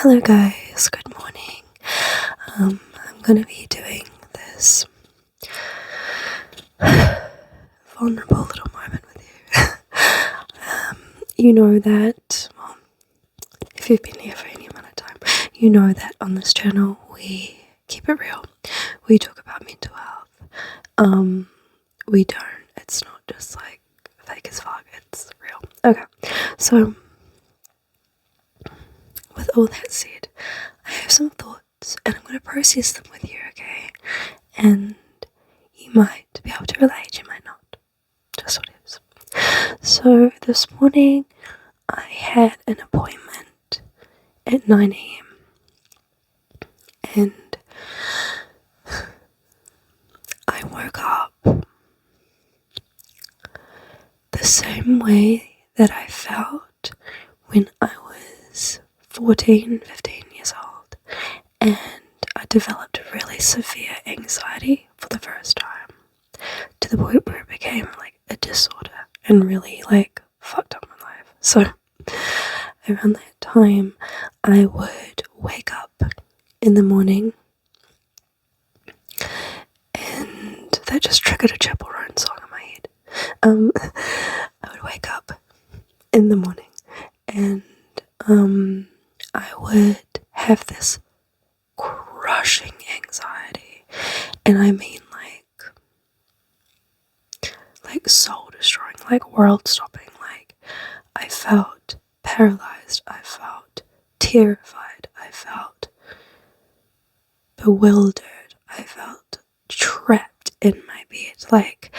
Hello guys, good morning. I'm gonna be doing this vulnerable little moment with you. You know that, well, if you've been here for any amount of time, you know that on this channel we keep it real. We talk about mental health. We don't, it's not just like fake as fuck, it's real. Okay, so with all that said, I have some thoughts and I'm going to process them with you, okay? And you might be able to relate, you might not. Just what it is. So this morning I had an appointment at 9 a.m. and I woke up the same way that I felt when I was 14, 15 years old, and I developed really severe anxiety for the first time, to the point where it became like a disorder and really like fucked up my life. So around that time I would wake up in the morning, and that just triggered a Chapel Roan song in my head. I would wake up in the morning and I would have this crushing anxiety, and I mean like soul destroying, like world stopping. Like I felt paralyzed, I felt terrified, I felt bewildered, I felt trapped in my bed. Like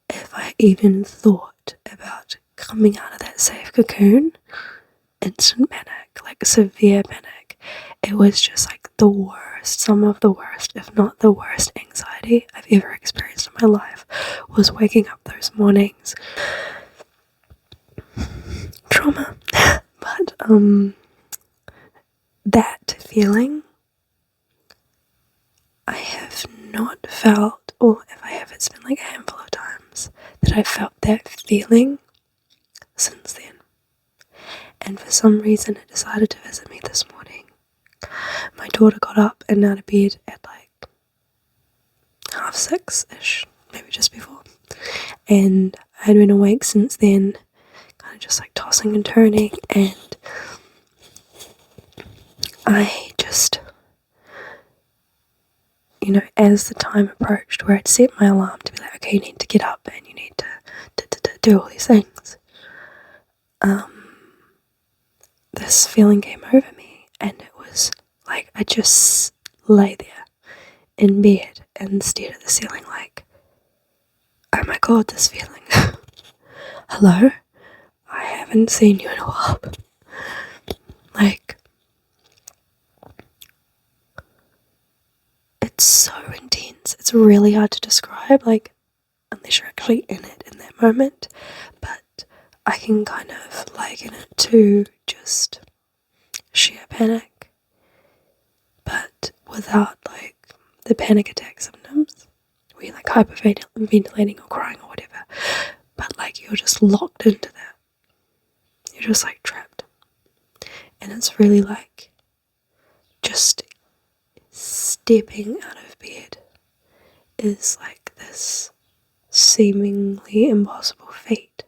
if I even thought about coming out of that safe cocoon, instant panic, like severe panic. It was just like the worst, some of the worst, if not the worst anxiety I've ever experienced in my life was waking up those mornings. Trauma. But that feeling I have not felt, or if I have, it's been like a handful of times that I felt that feeling since then. And for some reason it decided to visit me this morning. My daughter got up and out of bed at like 6:30ish, maybe just before, and I had been awake since then, kind of just like tossing and turning, and I just, as the time approached where I'd set my alarm to be like, okay, you need to get up and you need to do all these things, this feeling came over me, and it was like I just lay there in bed and stared at the ceiling like, oh my god, this feeling. Hello? I haven't seen you in a while. Like, it's so intense. It's really hard to describe, like, unless you're actually in it in that moment. But I can kind of liken it to just sheer panic, but without like the panic attack symptoms where you're like hyperventilating or crying or whatever, but like you're just locked into that. You're just like trapped, and it's really like just stepping out of bed is like this seemingly impossible feat.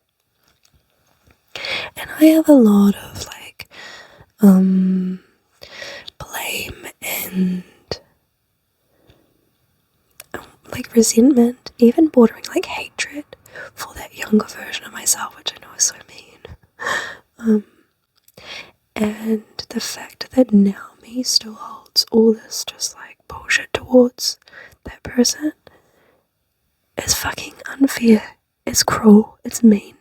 And I have a lot of like blame and like resentment, even bordering like hatred for that younger version of myself, which I know is so mean. And the fact that now me still holds all this just like bullshit towards that person is fucking unfair. It's cruel. It's mean.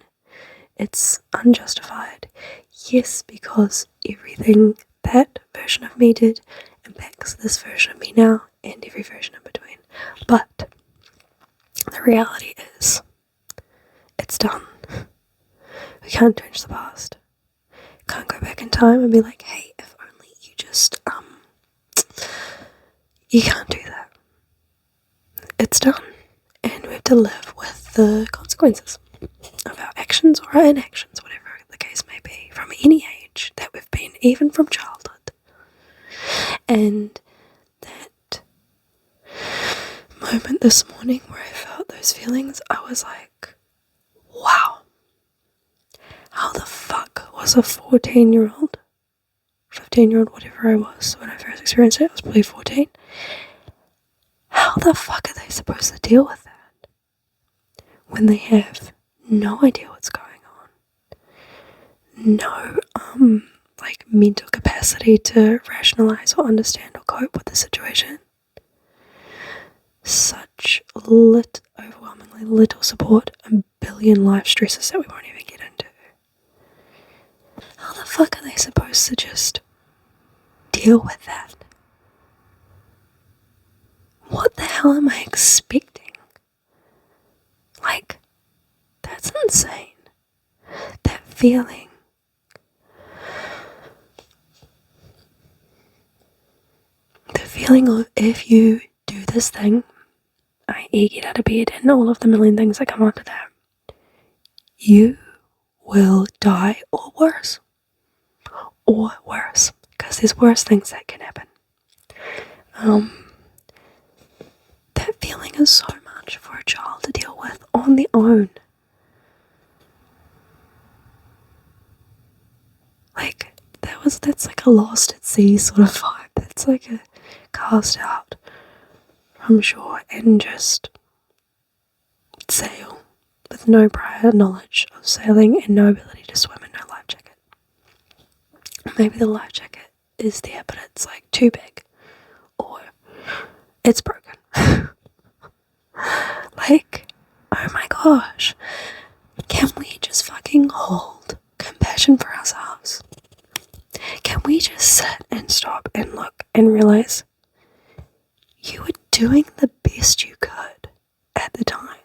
It's unjustified. Yes, because everything that version of me did impacts this version of me now and every version in between. But the reality is, it's done. We can't change the past. Can't go back in time and be like, hey, if only you just, you can't do that. It's done. And we have to live with the consequences of our actions or our inactions, whatever the case may be, from any age that we've been, even from childhood. And that moment this morning where I felt those feelings, I was like, wow, how the fuck was a 14-year-old, 15-year-old, whatever I was when I first experienced it, I was probably 14. How the fuck are they supposed to deal with that when they have no idea what's going on? No, like mental capacity to rationalize or understand or cope with the situation. Such overwhelmingly little support, a billion life stresses that we won't even get into. How the fuck are they supposed to just deal with that? What the hell am I expecting? Like, that's insane. That feeling. The feeling of if you do this thing, i.e. get out of bed and all of the million things that come after that, you will die or worse. Or worse. Because there's worse things that can happen. That feeling is so much for a child to deal with on their own. Like, that's like a lost at sea sort of vibe. That's like a cast out from shore and just sail with no prior knowledge of sailing and no ability to swim and no life jacket. Maybe the life jacket is there but it's like too big or it's broken. Like, oh my gosh, can we just fucking hold compassion for ourselves? Can we just sit and stop and look and realize you were doing the best you could at the time?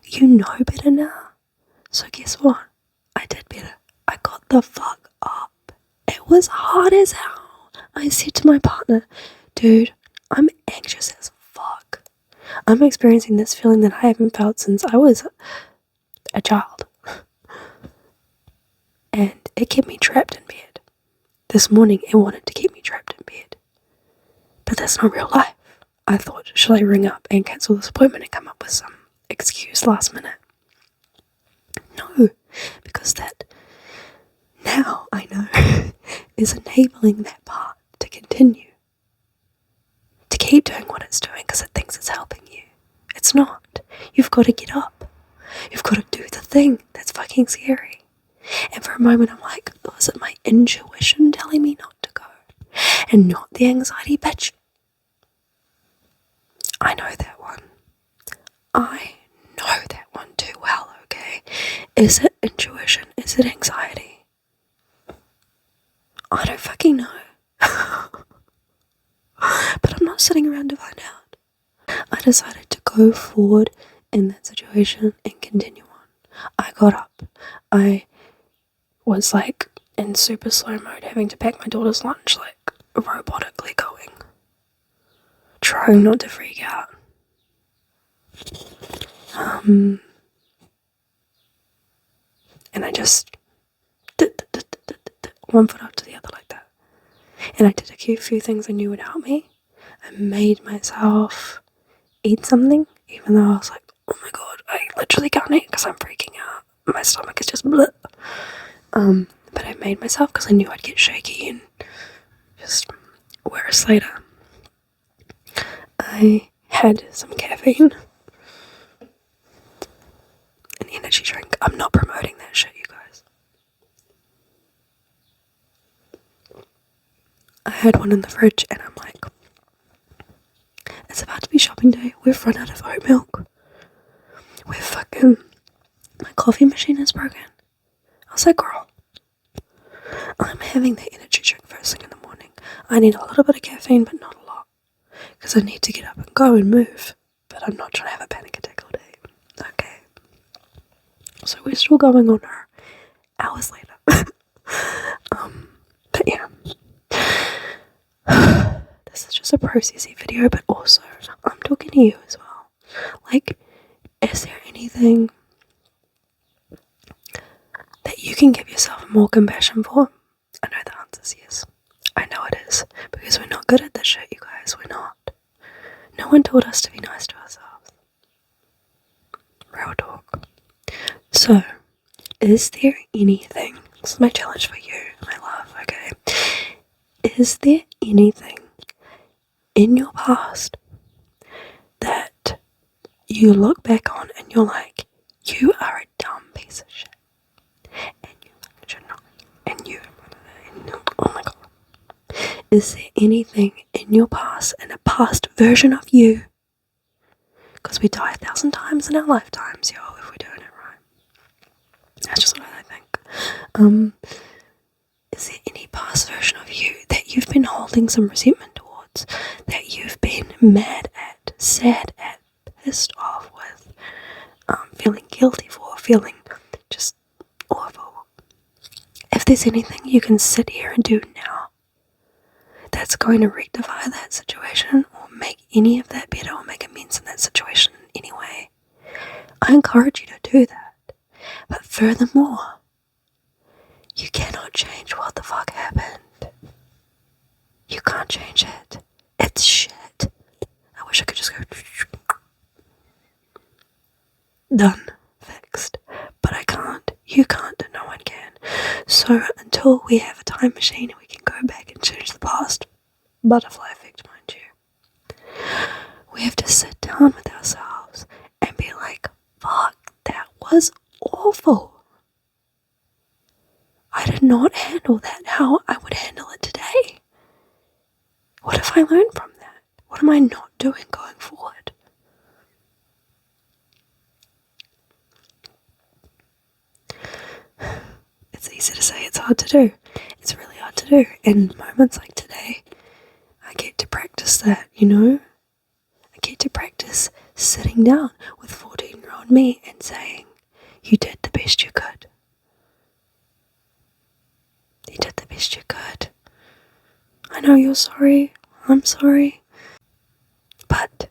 You know better now. So guess what? I did better. I got the fuck up. It was hard as hell. I said to my partner, dude, I'm anxious as fuck. I'm experiencing this feeling that I haven't felt since I was a child. And it kept me trapped in bed. This morning it wanted to keep me trapped in bed. But that's not real life. I thought, should I ring up and cancel this appointment and come up with some excuse last minute? No, because that now I know is enabling that part to continue. To keep doing what it's doing because it thinks it's helping you. It's not. You've got to get up. You've got to do the thing that's fucking scary. And for a moment I'm like, was it my intuition telling me not to go? And not the anxiety bitch? I know that one. I know that one too well, okay? Is it intuition? Is it anxiety? I don't fucking know. But I'm not sitting around to find out. I decided to go forward in that situation and continue on. I got up. I was like in super slow mode, having to pack my daughter's lunch, like robotically going. Trying not to freak out. And I just did one foot up to the other like that. And I did a few things I knew would help me. I made myself eat something, even though I was like, oh my god, I literally can't eat because I'm freaking out. My stomach is just bleh. But I made myself because I knew I'd get shaky and just worse later. I had some caffeine, an energy drink. I'm not promoting that shit, you guys. I had one in the fridge and I'm like, it's about to be shopping day. We've run out of oat milk. My coffee machine is broken. I was like, girl, I'm having the energy drink first thing in the morning. I need a little bit of caffeine, but not a lot. Because I need to get up and go and move. But I'm not trying to have a panic attack all day. Okay. So we're still going on her hours later. But yeah. This is just a processy video, but also I'm talking to you as well. Like, is there anything that you can give yourself more compassion for? I know the answer is yes. I know it is. guys, because we're not good at this shit, you guys, we're not. No one told us to be nice to ourselves. Real talk. So, is there anything, this is my challenge for you, my love, okay? Is there anything in your past that you look back on and you're like, you are a dumb piece of shit, and you should not, and oh my god. Is there anything in your past and a past version of you, because we die 1,000 times in our lifetimes, yo, if we're doing it right. That's just what I think. Is there any past version of you that you've been holding some resentment towards, that you've been mad at, sad at, pissed off with, feeling guilty for, feeling just awful? If there's anything you can sit here and do now that's going to rectify that situation or make any of that better or make amends in that situation in any way, I encourage you to do that. But furthermore, you cannot change what the fuck happened. You can't change it. It's shit. I wish I could just go done, fixed. But I can't. You can't. No one can. So until we have a time machine and we can go back and change the past, butterfly effect, mind you, we have to sit down with ourselves and be like, fuck, that was awful. I did not handle that how I would handle it today. What have I learned from that? What am I not doing going forward? It's easy to say, it's hard to do. It's really hard to do. And moments like today, I get to practice that, you know? I get to practice sitting down with 14-year-old me and saying, you did the best you could. You did the best you could. I know you're sorry. I'm sorry. But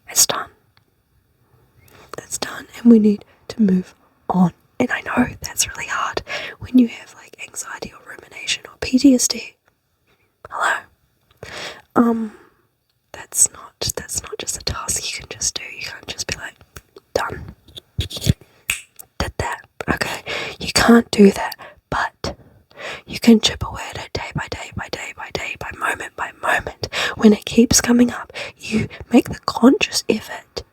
it's done. It's done, and we need to move on. And I know that's really hard when you have like anxiety or rumination or PTSD. Hello. That's not just a task you can just do. You can't just be like, done. Did that. Okay. You can't do that. But you can chip away at it day by day by day by day, by moment. When it keeps coming up, you make the conscious effort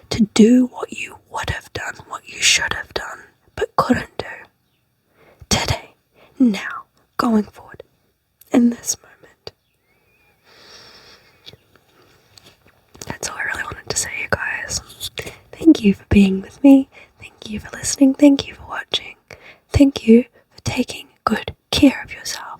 to do what you would have done, what you should have done, but couldn't do. Today, now, going forward, in this moment. That's all I really wanted to say, you guys. Thank you for being with me. Thank you for listening. Thank you for watching. Thank you for taking good care of yourself.